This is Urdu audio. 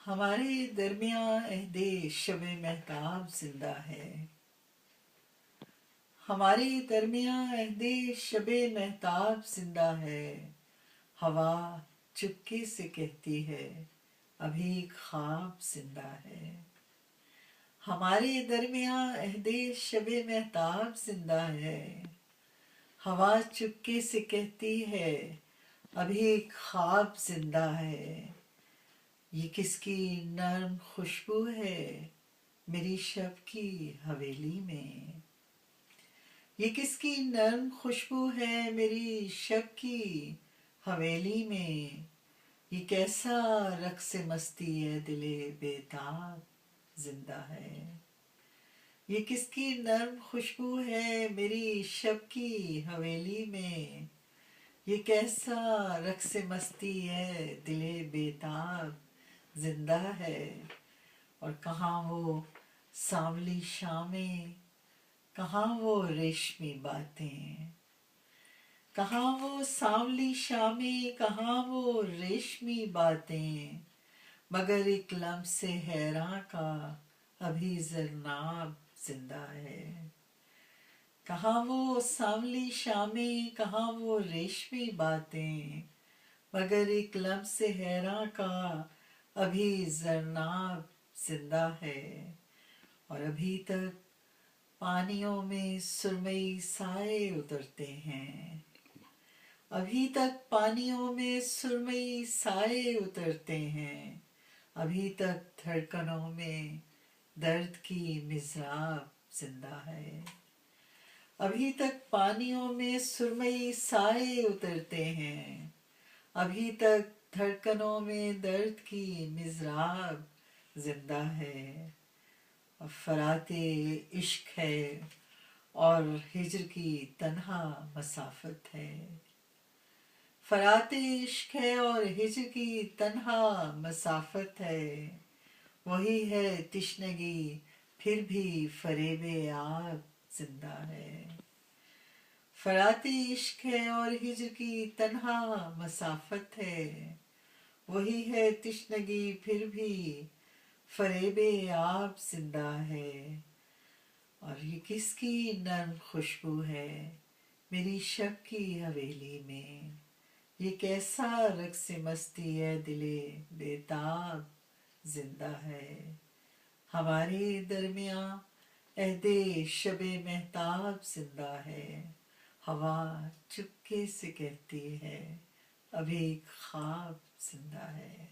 ہمارے درمیاں عہد شب مہتاب زندہ ہے. ہمارے درمیاں عہد شب مہتاب زندہ ہے. ہوا چپکے سے کہتی ہے ابھی خواب زندہ ہے. ہمارے درمیاں عہد شب مہتاب زندہ ہے. ہوا چپکے سے کہتی ہے ابھی خواب زندہ ہے. یہ کس کی نرم خوشبو ہے میری شب کی حویلی میں. یہ کس کی نرم خوشبو ہے میری شب کی حویلی میں. یہ کیسا رقص مستی ہے دل بیتاب زندہ ہے. یہ کس کی نرم خوشبو ہے میری شب کی حویلی میں. یہ کیسا رقص مستی ہے دل بیتاب زندہ ہے. اور کہاں وہ سانولی شامیں، کہاں وہ ریشمی باتیں. کہاں وہ سانولی شامیں، کہاں وہ ریشمی باتیں. مگر ایک لمس حیراں کا ابھی زرناب زندہ ہے. کہاں وہ سانولی شامیں، کہاں وہ ریشمی باتیں. مگر ایک لمس حیراں کا ابھی زرناب زندہ ہے. اور ابھی تک پانیوں میں سرمئی سائے اترتے ہیں. ابھی تک پانیوں میں سرمئی سائے اترتے ہیں. ابھی تک دھڑکنوں میں درد کی مضراب زندہ ہے. ابھی تک پانیوں میں سرمئی سائے اترتے ہیں. ابھی تک دھڑکنوں میں درد کی مضراب زندہ ہے. فرات عشق ہے اور ہجر کی تنہا مسافت ہے. فرات عشق ہے اور ہجر کی تنہا مسافت ہے. وہی ہے تشنگی پھر بھی فریب آب زندہ ہے. فرات عشق ہے اور ہجر کی تنہا مسافت ہے. وہی ہے تشنگی پھر بھی فریب آب زندہ ہے. اور یہ کس کی نرم خوشبو ہے میری شب کی حویلی میں. یہ کیسا رقص مستی ہے دل بیتاب زندہ ہے. ہمارے درمیاں عہد شب مہتاب زندہ ہے. ہوا چپکے سے کہتی ہے ابھی خواب زندہ ہے.